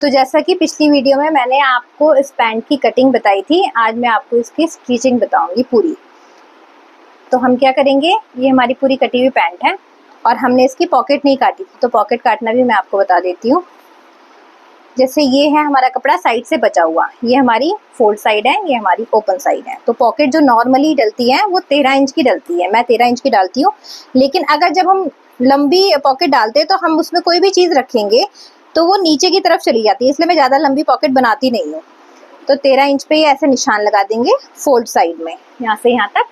तो जैसा कि पिछली वीडियो में मैंने आपको इस पैंट की कटिंग बताई थी, आज मैं आपको इसकी स्टिचिंग बताऊंगी पूरी। तो हम क्या करेंगे, ये हमारी पूरी कटी हुई पैंट है और हमने इसकी पॉकेट नहीं काटी थी, तो पॉकेट काटना भी मैं आपको बता देती हूँ। जैसे ये है हमारा कपड़ा साइड से बचा हुआ, ये हमारी फोल्ड साइड है, ये हमारी ओपन साइड है। तो पॉकेट जो नॉर्मली डलती है वो 13 इंच की डलती है, मैं 13 इंच की डालती हूँ। लेकिन अगर जब हम लंबी पॉकेट डालते हैं तो हम उसमें कोई भी चीज़ रखेंगे तो वो नीचे की तरफ चली जाती है, इसलिए मैं ज़्यादा लंबी पॉकेट बनाती नहीं हूँ। तो 13 इंच पे ही ऐसे निशान लगा देंगे फोल्ड साइड में, यहाँ से यहाँ तक।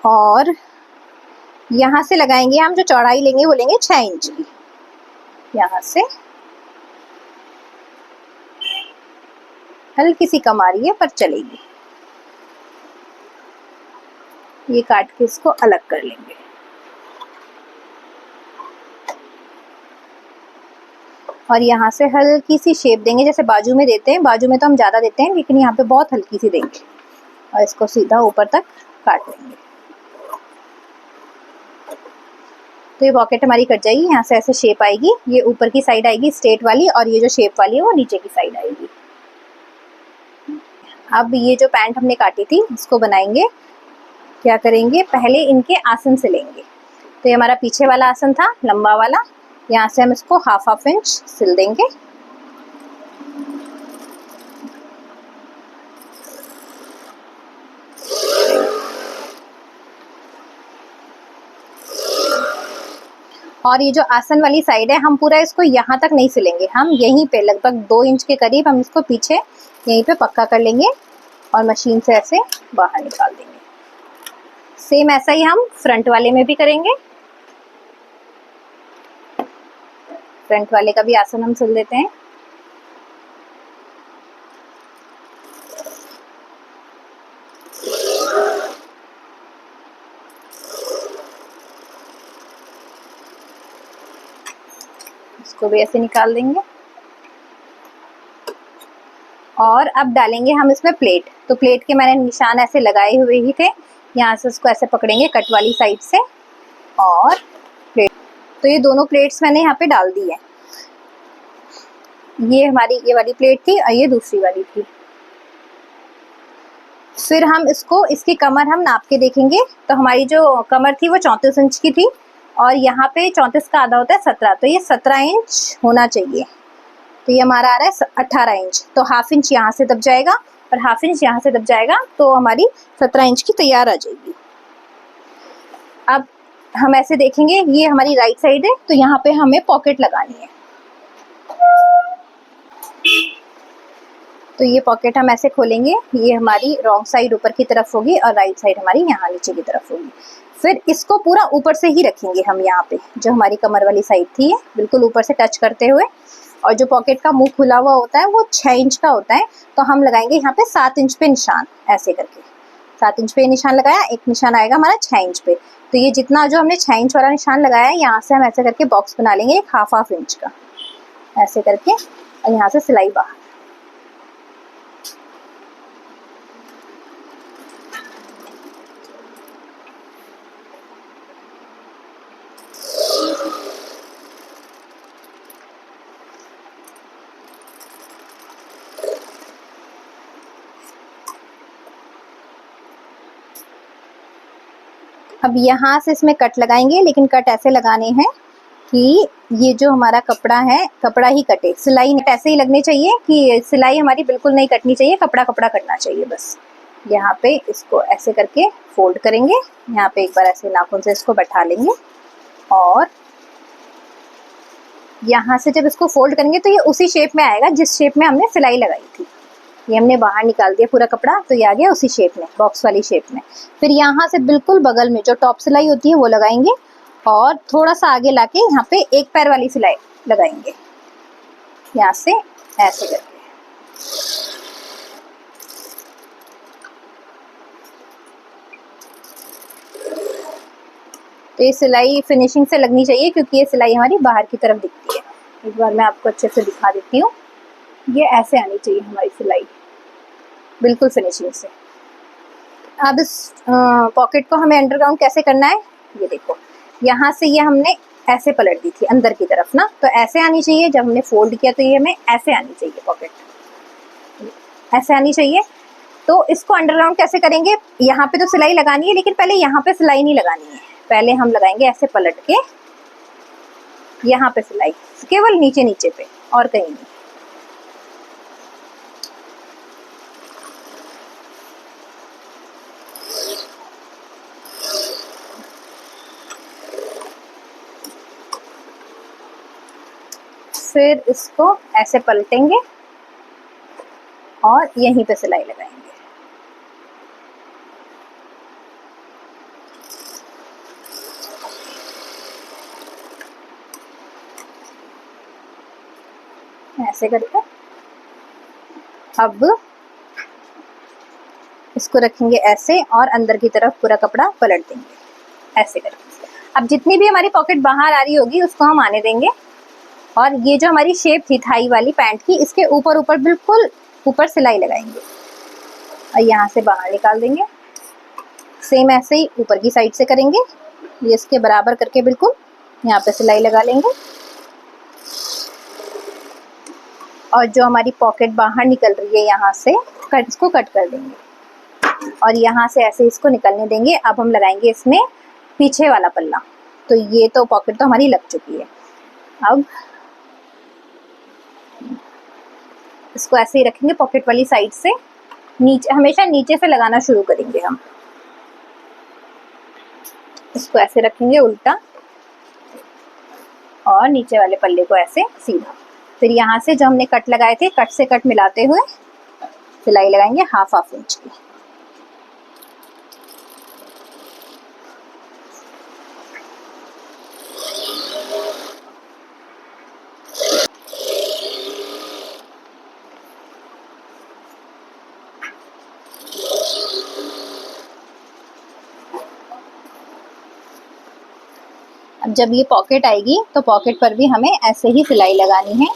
और यहाँ से लगाएंगे हम, जो चौड़ाई लेंगे वो लेंगे 6 इंच की, यहाँ से हल्की सी कम आ रही है पर चलेगी। ये काट के इसको अलग कर लेंगे। और यहाँ से हल्की सी शेप देंगे, जैसे बाजू में देते हैं। बाजू में तो हम ज़्यादा देते हैं, लेकिन यहाँ पे बहुत हल्की सी देंगे और इसको सीधा ऊपर तक काट लेंगे। तो ये पॉकेट हमारी कट जाएगी, यहाँ से ऐसे शेप आएगी। ये ऊपर की साइड आएगी स्ट्रेट वाली, और ये जो शेप वाली है वो नीचे की साइड आएगी। अब ये जो पैंट हमने काटी थी इसको बनाएंगे। क्या करेंगे, पहले इनके आसन से लेंगे। तो ये हमारा पीछे वाला आसन था, लंबा वाला, यहाँ से हम इसको हाफ इंच सिल देंगे। और ये जो आसन वाली साइड है, हम पूरा इसको यहाँ तक नहीं सिलेंगे, हम यहीं पे लगभग 2 इंच के करीब हम इसको पीछे यहीं पे पक्का कर लेंगे और मशीन से ऐसे बाहर निकाल देंगे। सेम ऐसा ही हम फ्रंट वाले में भी करेंगे। फ्रंट वाले का भी आसन हम सिल देते हैं। इसको भी ऐसे निकाल देंगे। और अब डालेंगे हम इसमें प्लेट। तो प्लेट के मैंने निशान ऐसे लगाए हुए ही थे, यहाँ से उसको ऐसे पकड़ेंगे कट वाली साइड से और प्लेट। तो ये दोनों प्लेट्स मैंने यहाँ पे डाल दी है। ये हमारी ये वाली प्लेट थी और ये दूसरी वाली थी। फिर हम इसको, इसकी कमर हम नाप के देखेंगे। तो हमारी जो कमर थी वो 34 इंच की थी और यहाँ पे 34 का आधा होता है 17, तो ये 17 इंच होना चाहिए। तो ये हमारा आ रहा है 18 इंच। तो हाफ इंच यहाँ से दब जाएगा और हाफ इंच यहाँ से दब जाएगा, तो हमारी 17 इंच की तैयार आ जाएगी। अब हम ऐसे देखेंगे, ये हमारी राइट साइड है, तो यहाँ पे हमें पॉकेट लगानी है। तो ये पॉकेट हम ऐसे खोलेंगे, ये हमारी रॉन्ग साइड ऊपर की तरफ होगी और राइट साइड हमारी यहाँ नीचे की तरफ होगी। फिर इसको पूरा ऊपर से ही रखेंगे हम, यहाँ पे जो हमारी कमर वाली साइड थी बिल्कुल ऊपर से टच करते हुए। और जो पॉकेट का मुंह खुला हुआ होता है वो 6 इंच का होता है, तो हम लगाएंगे यहाँ पे 7 इंच पे निशान, ऐसे करके 7 इंच पे निशान लगाया। एक निशान आएगा हमारा 6 इंच पे। तो ये जितना जो हमने 6 इंच वाला निशान लगाया है, यहाँ से हम ऐसे करके बॉक्स बना लेंगे एक हाफ इंच का, ऐसे करके, और यहाँ से सिलाई बाहर। अब यहाँ से इसमें कट लगाएंगे, लेकिन कट ऐसे लगाने हैं कि ये जो हमारा कपड़ा है, कपड़ा ही कटे, सिलाई ऐसे ही लगनी चाहिए कि सिलाई हमारी बिल्कुल नहीं कटनी चाहिए, कपड़ा कपड़ा कटना चाहिए बस। यहाँ पे इसको ऐसे करके फोल्ड करेंगे, यहाँ पे एक बार ऐसे नाखून से इसको बैठा लेंगे और यहाँ से जब इसको फोल्ड करेंगे तो ये उसी शेप में आएगा जिस शेप में हमने सिलाई लगाई थी। ये हमने बाहर निकाल दिया पूरा कपड़ा, तो ये आ गया उसी शेप में, बॉक्स वाली शेप में। फिर यहाँ से बिल्कुल बगल में जो टॉप सिलाई होती है वो लगाएंगे और थोड़ा सा आगे लाके यहाँ पे एक पैर वाली सिलाई लगाएंगे, यहाँ से ऐसे करके। तो ये सिलाई फिनिशिंग से लगनी चाहिए, क्योंकि ये सिलाई हमारी बाहर की तरफ दिखती है। एक बार मैं आपको अच्छे से दिखा देती हूँ। ये ऐसे आनी चाहिए हमारी सिलाई, बिल्कुल फिनिशिंग से। अब इस पॉकेट को हमें अंडरग्राउंड कैसे करना है, ये देखो। यहाँ से ये हमने ऐसे पलट दी थी अंदर की तरफ ना, तो ऐसे आनी चाहिए। जब हमने फोल्ड किया तो ये हमें ऐसे आनी चाहिए पॉकेट, ऐसे आनी चाहिए। तो इसको अंडरग्राउंड कैसे करेंगे, यहाँ पे तो सिलाई लगानी है, लेकिन पहले यहाँ पे सिलाई नहीं लगानी है। पहले हम लगाएंगे ऐसे पलट के, यहाँ पे सिलाई केवल नीचे नीचे पे, और कहीं नहीं। फिर इसको ऐसे पलटेंगे और यहीं पे सिलाई लगाएंगे। ऐसे करके अब इसको रखेंगे ऐसे और अंदर की तरफ पूरा कपड़ा पलट देंगे ऐसे करके। अब जितनी भी हमारी पॉकेट बाहर आ रही होगी उसको हम आने देंगे, और ये जो हमारी शेप थी थाई वाली पैंट की, इसके ऊपर ऊपर बिल्कुल ऊपर सिलाई लगाएंगे और यहाँ से बाहर निकाल देंगे। सेम ऐसे ही ऊपर की साइड से करेंगे, ये इसके बराबर करके बिल्कुल यहाँ पे सिलाई लगा लेंगे। और जो हमारी पॉकेट बाहर निकल रही है यहाँ से इसको कट कर देंगे और यहाँ से ऐसे इसको निकलने देंगे। अब हम लगाएंगे इसमें पीछे वाला पल्ला। तो ये तो पॉकेट तो हमारी लग चुकी है। अब इसको ऐसे ही रखेंगे, पॉकेट वाली साइड से नीचे, हमेशा नीचे से लगाना शुरू करेंगे हम। इसको ऐसे रखेंगे उल्टा और नीचे वाले पल्ले को ऐसे सीधा। फिर यहाँ से जो हमने कट लगाए थे, कट से कट मिलाते हुए सिलाई लगाएंगे हाफ इंच की। अब जब ये पॉकेट आएगी तो पॉकेट पर भी हमें ऐसे ही सिलाई लगानी है।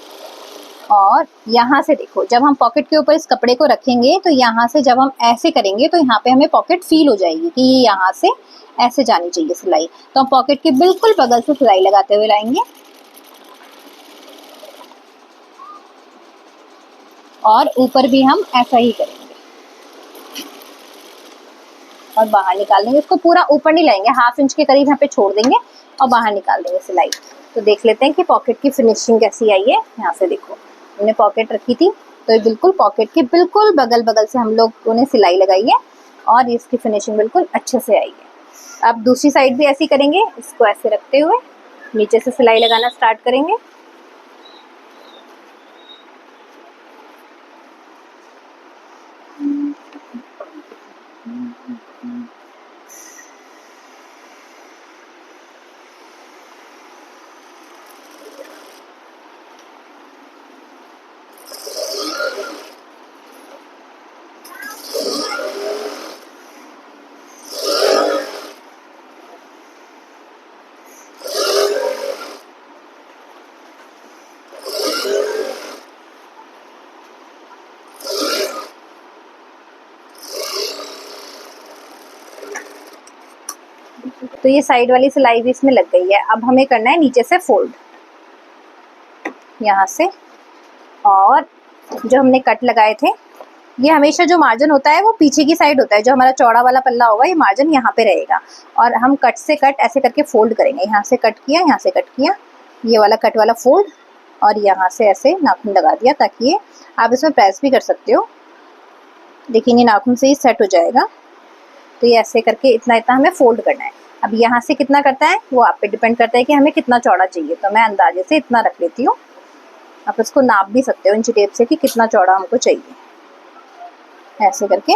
और यहाँ से देखो, जब हम पॉकेट के ऊपर इस कपड़े को रखेंगे तो यहाँ से जब हम ऐसे करेंगे तो यहाँ पे हमें पॉकेट फील हो जाएगी कि ये यहाँ से ऐसे जानी चाहिए सिलाई। तो हम पॉकेट के बिल्कुल बगल से सिलाई लगाते हुए लाएंगे और ऊपर भी हम ऐसा ही करेंगे और बाहर निकाल देंगे। इसको पूरा ऊपर नहीं लाएंगे, हाफ इंच के करीब यहाँ पे छोड़ देंगे और बाहर निकाल देंगे सिलाई। तो देख लेते हैं कि पॉकेट की फिनिशिंग कैसी आई है। यहाँ से देखो, हमने पॉकेट रखी थी तो ये बिल्कुल पॉकेट के बिल्कुल बगल बगल से हम लोगों ने सिलाई लगाई है और इसकी फिनिशिंग बिल्कुल अच्छे से आई है। अब दूसरी साइड भी ऐसी करेंगे, इसको ऐसे रखते हुए नीचे से सिलाई लगाना स्टार्ट करेंगे। तो ये साइड वाली सिलाई भी इसमें लग गई है। अब हमें करना है नीचे से फोल्ड यहाँ से, और जो हमने कट लगाए थे, ये हमेशा जो मार्जिन होता है वो पीछे की साइड होता है। जो हमारा चौड़ा वाला पल्ला होगा ये मार्जिन यहाँ पे रहेगा और हम कट से कट ऐसे करके फोल्ड करेंगे। यहाँ से कट किया, यहाँ से कट किया, ये वाला कट वाला फोल्ड और यहाँ से ऐसे नाखून लगा दिया ताकि ये, आप इसमें प्रेस भी कर सकते हो लेकिन ये नाखून से ही सेट हो जाएगा। तो ये ऐसे करके इतना इतना हमें फोल्ड करना है। अब यहाँ से कितना करता है वो आप पे डिपेंड करता है कि हमें कितना चौड़ा चाहिए। तो मैं अंदाजे से इतना रख लेती हूँ, आप इसको नाप भी सकते हो इंची टेप से कि कितना चौड़ा हमको चाहिए, ऐसे करके।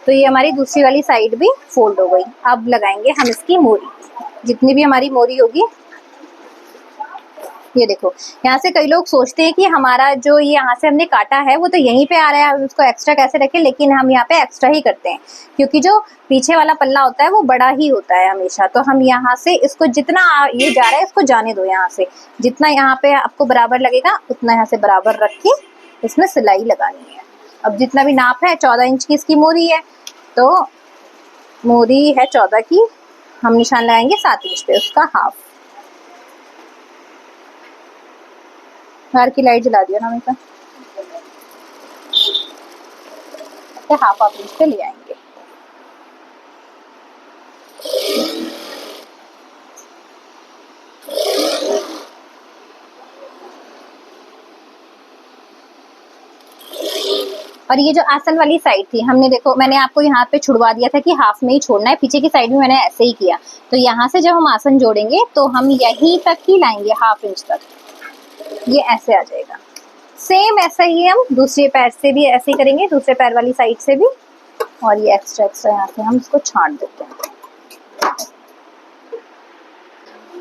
तो ये हमारी दूसरी वाली साइड भी फोल्ड हो गई। अब लगाएंगे हम इसकी मोरी, जितनी भी हमारी मोरी होगी। ये देखो, यहाँ से कई लोग सोचते हैं कि हमारा जो ये यहाँ से हमने काटा है वो तो यहीं पे आ रहा है, उसको एक्स्ट्रा कैसे रखें, लेकिन हम यहाँ पे एक्स्ट्रा ही करते हैं क्योंकि जो पीछे वाला पल्ला होता है वो बड़ा ही होता है हमेशा। तो हम यहाँ से इसको जितना ये जा रहा है इसको जाने दो, यहाँ से जितना यहाँ पे आपको बराबर लगेगा उतना यहाँ से बराबर रख के इसमें सिलाई लगानी है। अब जितना भी नाप है, 14 इंच की इसकी मोरी है, तो मोरी है 14 की, हम निशान लगाएंगे 7 इंच पे, उसका हाफ। बाहर की लाइट जला दिया ना हमेशा, हाफ इंच पे ले आएंगे। और ये जो आसन वाली साइड थी, हमने देखो मैंने आपको यहाँ पे छुड़वा दिया था कि हाफ में ही छोड़ना है, पीछे की साइड में मैंने ऐसे ही किया। तो यहाँ से जब हम आसन जोड़ेंगे तो हम यहीं तक ही लाएंगे, हाफ इंच तक, ये ऐसे आ जाएगा। सेम ऐसा ही हम दूसरे पैर से भी ऐसे ही करेंगे, दूसरे पैर वाली साइड से भी। और ये एक्स्ट्रा यहाँ से हम इसको छांट देते हैं।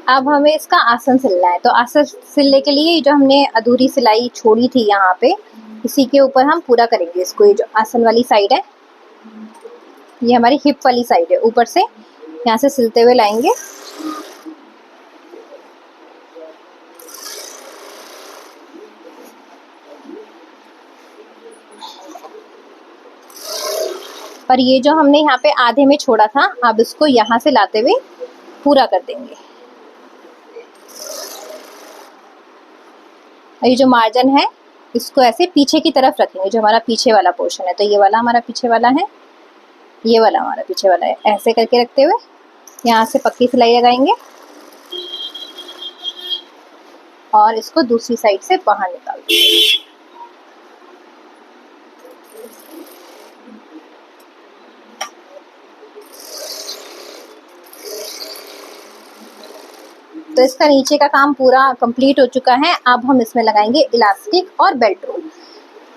अब हमें इसका आसन सिलना है, तो आसन सिलने के लिए जो हमने अधूरी सिलाई छोड़ी थी यहाँ पे, इसी के ऊपर हम पूरा करेंगे इसको। ये जो आसन वाली साइड है, ये हमारी हिप वाली साइड है, ऊपर से यहाँ से सिलते हुए लाएंगे। और ये जो हमने यहाँ पे आधे में छोड़ा था, अब इसको यहाँ से लाते हुए पूरा कर देंगे। और ये जो मार्जिन है इसको ऐसे पीछे की तरफ रखेंगे, जो हमारा पीछे वाला पोर्शन है। तो ये वाला हमारा पीछे वाला है, ये वाला हमारा पीछे वाला है। ऐसे करके रखते हुए यहाँ से पक्की सिलाई लगाएंगे और इसको दूसरी साइड से बाहर निकाल देंगे। तो इसका नीचे का काम पूरा कंप्लीट हो चुका है। अब हम इसमें लगाएंगे इलास्टिक और बेल्ट रोल।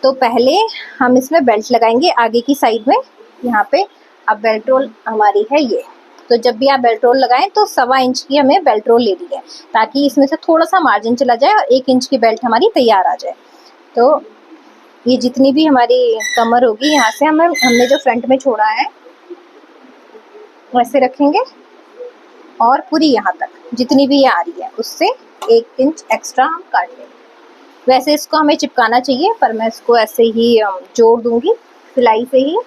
तो पहले हम इसमें बेल्ट लगाएंगे आगे की साइड में, यहाँ पे। अब बेल्ट रोल हमारी है ये। तो जब भी आप बेल्ट रोल लगाएं तो 1.25 इंच की हमें बेल्ट रोल लेनी है, ताकि इसमें से थोड़ा सा मार्जिन चला जाए और 1 इंच की बेल्ट हमारी तैयार आ जाए। तो ये जितनी भी हमारी कमर होगी, यहाँ से हमने जो फ्रंट में छोड़ा है वैसे रखेंगे और पूरी यहाँ तक जितनी भी ये आ रही है उससे 1 इंच एक्स्ट्रा हम काट लेंगे। वैसे इसको हमें चिपकाना चाहिए, पर मैं इसको ऐसे ही जोड़ दूंगी सिलाई से ही।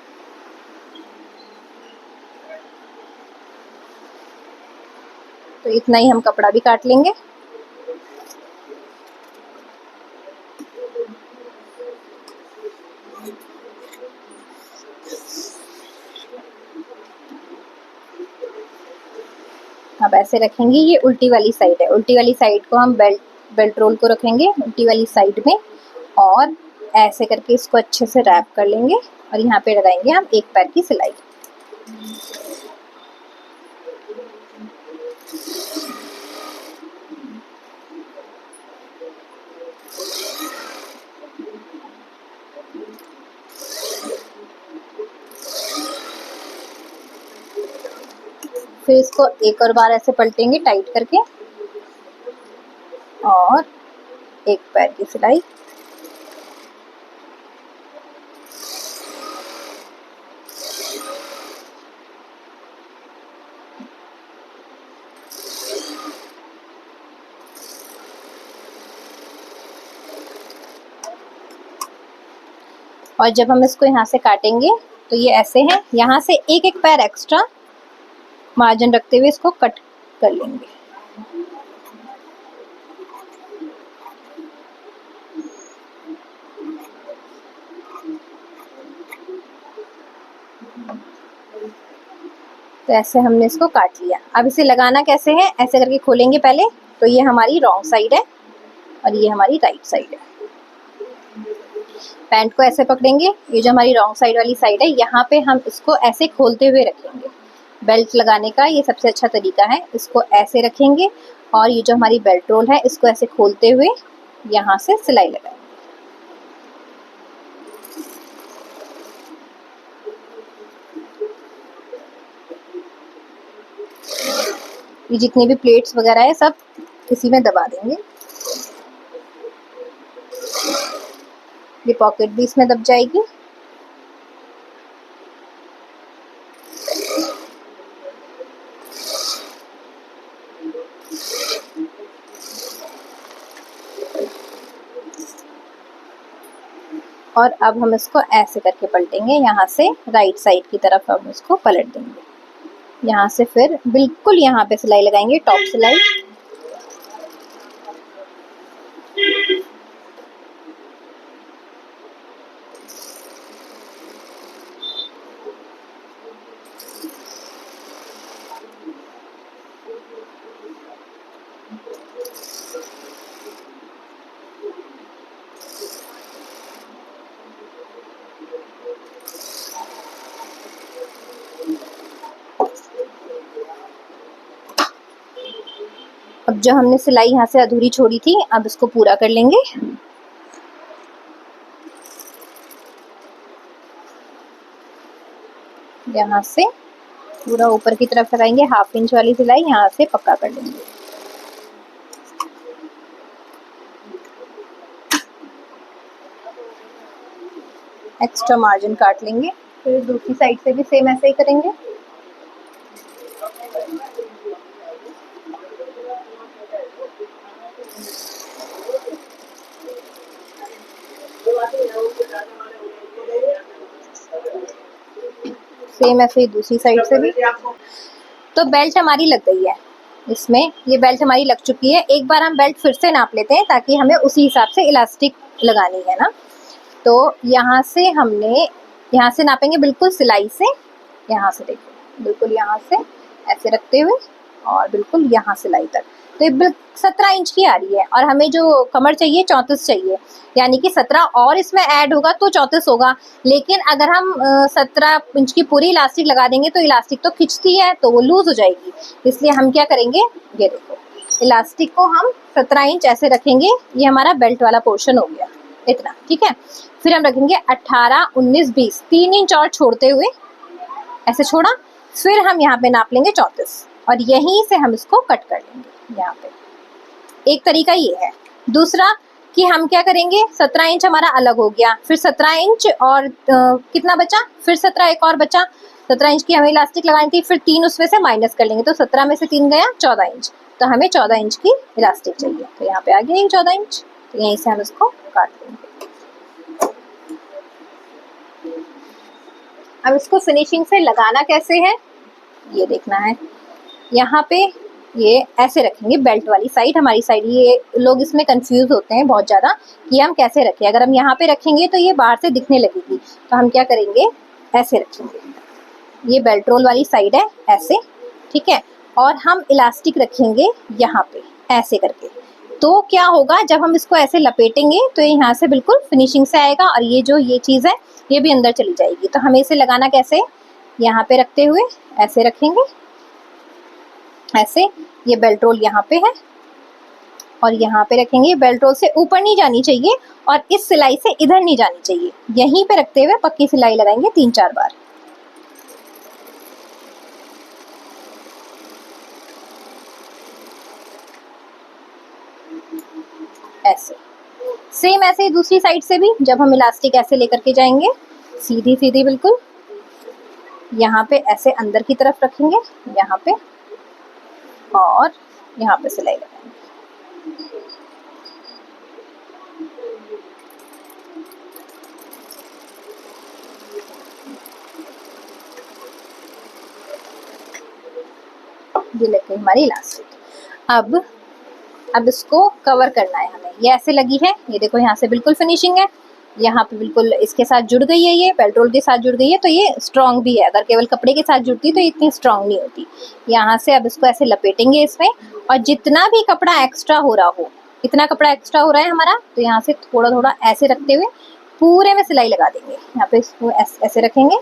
तो इतना ही हम कपड़ा भी काट लेंगे। अब ऐसे रखेंगे, ये उल्टी वाली साइड है, उल्टी वाली साइड को हम बेल्ट रोल को रखेंगे उल्टी वाली साइड में, और ऐसे करके इसको अच्छे से रैप कर लेंगे और यहाँ पे लगाएंगे हम 1 पैर की सिलाई। फिर इसको एक और बार ऐसे पलटेंगे टाइट करके और 1 पैर की सिलाई। और जब हम इसको यहाँ से काटेंगे तो ये ऐसे है, यहाँ से एक पैर एक्स्ट्रा मार्जिन रखते हुए इसको कट कर लेंगे। तो ऐसे हमने इसको काट लिया। अब इसे लगाना कैसे है, ऐसे करके खोलेंगे पहले। तो ये हमारी रॉन्ग साइड है और ये हमारी राइट साइड है। पैंट को ऐसे पकड़ेंगे, ये जो हमारी रॉन्ग साइड वाली साइड है, यहाँ पे हम इसको ऐसे खोलते हुए रखेंगे। बेल्ट लगाने का ये सबसे अच्छा तरीका है। इसको ऐसे रखेंगे और ये जो हमारी बेल्ट रोल है इसको ऐसे खोलते हुए यहाँ से सिलाई लगाएंगे। ये जितनी भी प्लेट्स वगैरह है सब इसी में दबा देंगे। ये पॉकेट भी इसमें दब जाएगी। और अब हम इसको ऐसे करके पलटेंगे, यहाँ से राइट साइड की तरफ हम इसको पलट देंगे। यहाँ से फिर बिल्कुल यहाँ पे सिलाई लगाएंगे, टॉप सिलाई। अब जो हमने सिलाई यहाँ से अधूरी छोड़ी थी, अब इसको पूरा कर लेंगे। यहाँ से पूरा ऊपर की तरफ लगाएंगे, 1/2 इंच वाली सिलाई यहाँ से पक्का कर लेंगे। एक्स्ट्रा मार्जिन काट लेंगे। फिर दूसरी साइड से भी सेम ऐसे ही करेंगे। सेम ऐसे ही दूसरी साइड से भी। तो बेल्ट हमारी लग गई है इसमें, ये बेल्ट हमारी लग चुकी है। एक बार हम बेल्ट फिर से नाप लेते हैं ताकि हमें उसी हिसाब से इलास्टिक लगानी है ना। तो यहाँ से हमने, यहाँ से नापेंगे बिल्कुल सिलाई से, यहाँ से देखिए बिल्कुल यहाँ से ऐसे रखते हुए और बिल्कुल यहाँ सिलाई तक। तो ये 17 इंच की आ रही है और हमें जो कमर चाहिए 34 चाहिए, यानी कि 17 और इसमें ऐड होगा तो 34 होगा। लेकिन अगर हम 17 इंच की पूरी इलास्टिक लगा देंगे तो इलास्टिक तो खिंचती है तो वो लूज हो जाएगी। इसलिए हम क्या करेंगे, ये देखो इलास्टिक को हम 17 इंच ऐसे रखेंगे। ये हमारा बेल्ट वाला पोर्शन हो गया इतना, ठीक है। फिर हम रखेंगे 18, 19, 20, 3 इंच और छोड़ते हुए ऐसे छोड़ा। फिर हम यहाँ पे नाप लेंगे 34 और यहीं से हम इसको कट कर लेंगे। यहाँ पे एक तरीका ये है। दूसरा कि हम क्या करेंगे, 17 इंच हमारा अलग हो गया, फिर 17 इंच और कितना बचा, फिर 17 एक और बचा। 17 इंच की हमें इलास्टिक लगानी थी, फिर 3 उसमें से माइनस कर लेंगे तो 17 में से 3 गया 14 इंच। तो हमें 14 इंच की इलास्टिक चाहिए, तो यहाँ पे आ गया 14 इंच। तो यहीं से हम इसको काट लेंगे। अब इसको फिनिशिंग से लगाना कैसे है ये देखना है। यहाँ पे ये ऐसे रखेंगे, बेल्ट वाली साइड हमारी साइड। ये लोग इसमें कंफ्यूज होते हैं बहुत ज़्यादा कि हम कैसे रखें। अगर हम यहाँ पे रखेंगे तो ये बाहर से दिखने लगेगी, तो हम क्या करेंगे, ऐसे रखेंगे। ये बेल्ट रोल वाली साइड है ऐसे, ठीक है। और हम इलास्टिक रखेंगे यहाँ पे ऐसे करके। तो क्या होगा, जब हम इसको ऐसे लपेटेंगे तो ये यहाँ से बिल्कुल फिनिशिंग से आएगा और ये जो ये चीज़ है ये भी अंदर चली जाएगी। तो हमें इसे लगाना कैसे, यहाँ पे रखते हुए ऐसे रखेंगे ऐसे। ये बेल्ट रोल यहाँ पे है और यहाँ पे रखेंगे। बेल्ट रोल से ऊपर नहीं जानी चाहिए और इस सिलाई से इधर नहीं जानी चाहिए। यहीं पे रखते हुए पक्की सिलाई लगाएंगे 3-4 बार। ऐसे सेम ऐसे ही दूसरी साइड से भी, जब हम इलास्टिक ऐसे लेकर के जाएंगे सीधी सीधी बिल्कुल, यहाँ पे ऐसे अंदर की तरफ रखेंगे यहाँ पे और यहाँ पे सिलाई लगाएंगे। ये लग गई हमारी इलास्टिक। अब इसको कवर करना है हमें। ये ऐसे लगी है, ये देखो यहाँ से बिल्कुल फिनिशिंग है, यहाँ पे बिल्कुल इसके साथ जुड़ गई है, ये बेल्ट रोल के साथ जुड़ गई है, तो ये स्ट्रॉन्ग भी है। अगर केवल कपड़े के साथ जुड़ती तो ये इतनी स्ट्रॉन्ग नहीं होती। यहाँ से अब इसको ऐसे लपेटेंगे इसमें, और जितना भी कपड़ा एक्स्ट्रा हो रहा हो, इतना कपड़ा एक्स्ट्रा हो रहा है हमारा, तो यहाँ से थोड़ा थोड़ा ऐसे रखते हुए पूरे में सिलाई लगा देंगे। यहाँ पे इसको ऐसे रखेंगे।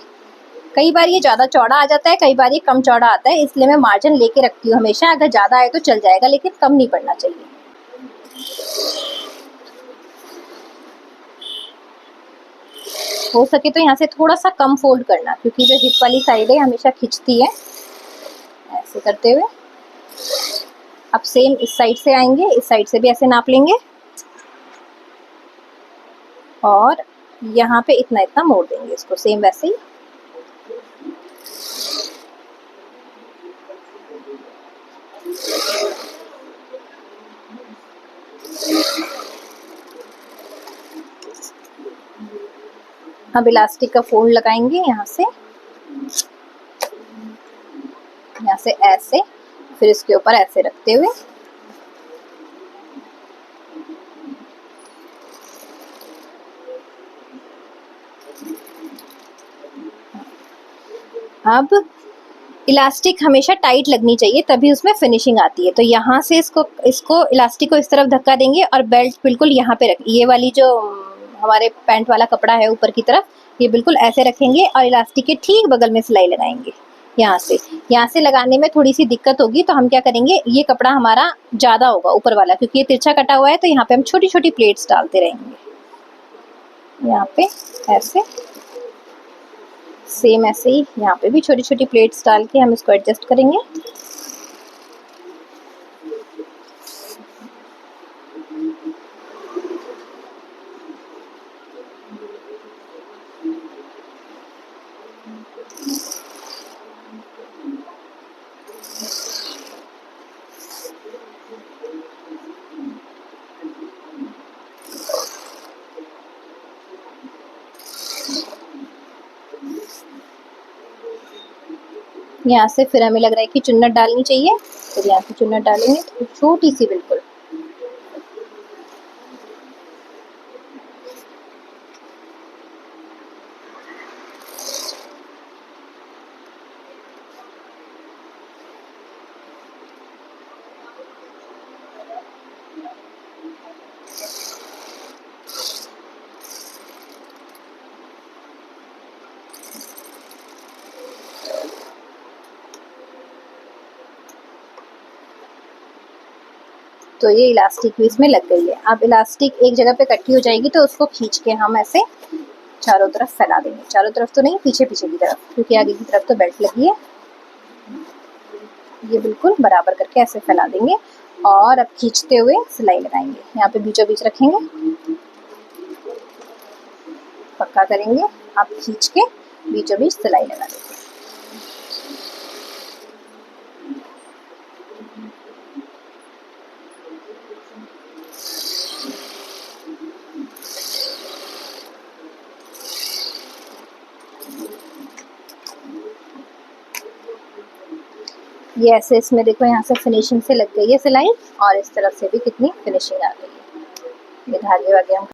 कई बार ये ज़्यादा चौड़ा आ जाता है, कई बार ये कम चौड़ा आता है, इसलिए मैं मार्जिन लेके रखती हूँ हमेशा। अगर ज़्यादा आए तो चल जाएगा, लेकिन कम नहीं पड़ना चाहिए। हो सके तो यहाँ से थोड़ा सा कम फोल्ड करना, क्योंकि जो हिप वाली साइड है हमेशा खिंचती है। ऐसे ऐसे करते हुए। अब सेम इस साइड से आएंगे, इस साइड से भी ऐसे नाप लेंगे और यहाँ पे इतना इतना मोड़ देंगे इसको, सेम वैसे ही। अब इलास्टिक का फोल्ड लगाएंगे यहाँ से ऐसे, फिर इसके ऊपर ऐसे रखते हुए अब इलास्टिक हमेशा टाइट लगनी चाहिए, तभी उसमें फिनिशिंग आती है। तो यहाँ से इसको इलास्टिक को इस तरफ धक्का देंगे और बेल्ट बिल्कुल यहाँ पे रख, ये वाली जो हमारे पैंट वाला कपड़ा है ऊपर की तरफ, ये बिल्कुल ऐसे रखेंगे और इलास्टिक के ठीक बगल में सिलाई लगाएंगे। यहाँ से लगाने में थोड़ी सी दिक्कत होगी, तो हम क्या करेंगे, ये कपड़ा हमारा ज़्यादा होगा ऊपर वाला, क्योंकि ये तिरछा कटा हुआ है, तो यहाँ पे हम छोटी छोटी प्लेट्स डालते रहेंगे। यहाँ पे ऐसे, सेम ऐसे ही यहाँ पे भी छोटी छोटी प्लेट्स डाल के हम इसको एडजस्ट करेंगे। यहाँ से फिर हमें लग रहा है कि चुन्नट डालनी चाहिए, तो यहाँ से चुन्नट डालेंगे, तो छोटी सी बिल्कुल। तो ये इलास्टिक भी इसमें लग गई है। अब इलास्टिक एक जगह पे इकट्ठी हो जाएगी, तो उसको खींच के हम ऐसे चारों तरफ फैला देंगे। चारों तरफ तो नहीं, पीछे पीछे की तरफ, क्योंकि आगे की तरफ तो बेल्ट लगी है। ये बिल्कुल बराबर करके ऐसे फैला देंगे और अब खींचते हुए सिलाई लगाएंगे। यहाँ पे बीचों बीच रखेंगे, पक्का करेंगे। आप खींच के बीचों बीच सिलाई लगा देंगे। ये ऐसे इसमें देखो, यहाँ से फिनिशिंग से लग गई है सिलाई, और इस तरफ से भी कितनी फिनिशिंग आ गई है। ये धागे वागे हम,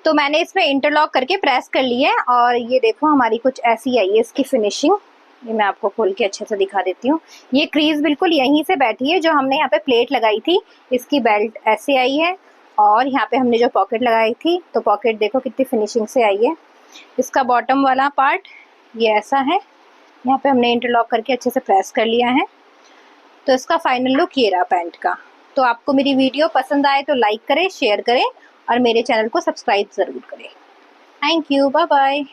तो मैंने इसमें इंटरलॉक करके प्रेस कर ली है, और ये देखो हमारी कुछ ऐसी आई है इसकी फिनिशिंग। ये मैं आपको खोल के अच्छे से दिखा देती हूँ। ये क्रीज बिल्कुल यहीं से बैठी है, जो हमने यहाँ पे प्लेट लगाई थी। इसकी बेल्ट ऐसे आई है, और यहाँ पे हमने जो पॉकेट लगाई थी, तो पॉकेट देखो कितनी फिनिशिंग से आई है। इसका बॉटम वाला पार्ट ये ऐसा है, यहाँ पे हमने इंटरलॉक करके अच्छे से प्रेस कर लिया है। तो इसका फाइनल लुक ये रहा पैंट का। तो आपको मेरी वीडियो पसंद आए तो लाइक करें, शेयर करें और मेरे चैनल को सब्सक्राइब ज़रूर करें। Thank you, bye bye.